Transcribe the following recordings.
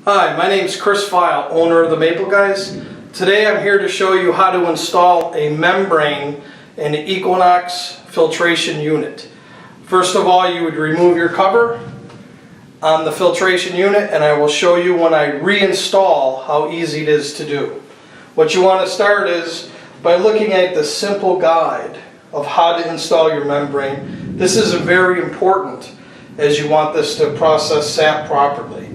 Hi, my name is Chris Pfeil, owner of the Maple Guys. Today I'm here to show you how to install a membrane in the Econox filtration unit. First of all, you would remove your cover on the filtration unit, and I will show you when I reinstall how easy it is to do. What you want to start is by looking at the simple guide of how to install your membrane. This is very important as you want this to process sap properly.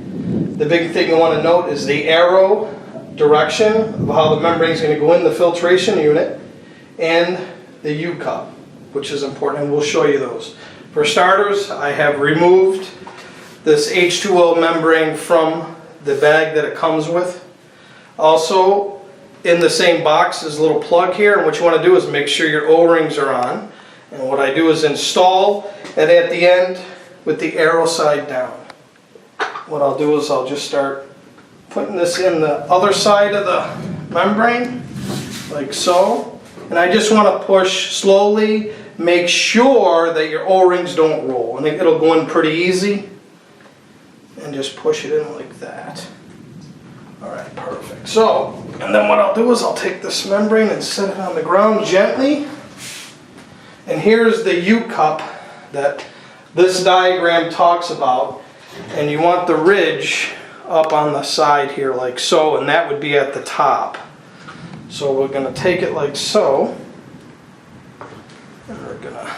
The big thing you want to note is the arrow direction of how the membrane is going to go in the filtration unit and the U-cup, which is important, and we'll show you those. For starters, I have removed this H2O membrane from the bag that it comes with. Also, in the same box is a little plug here, and what you want to do is make sure your O-rings are on. And what I do is install it at the end with the arrow side down. What I'll do is I'll just start putting this in the other side of the membrane, like so. And I just want to push slowly, make sure that your O-rings don't roll. And it'll go in pretty easy. And just push it in like that. Alright, perfect. So, and then what I'll do is I'll take this membrane and set it on the ground gently. And here's the U-cup that this diagram talks about. And you want the ridge up on the side here like so, and that would be at the top. So we're going to take it like so, and we're going to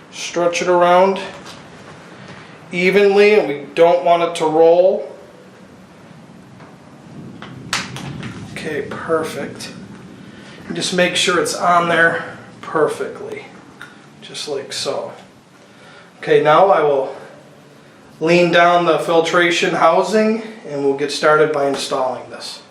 stretch it around evenly, and we don't want it to roll. Okay, perfect. And just make sure it's on there perfectly, just like so. Okay, now I will lean down the filtration housing and we'll get started by installing this.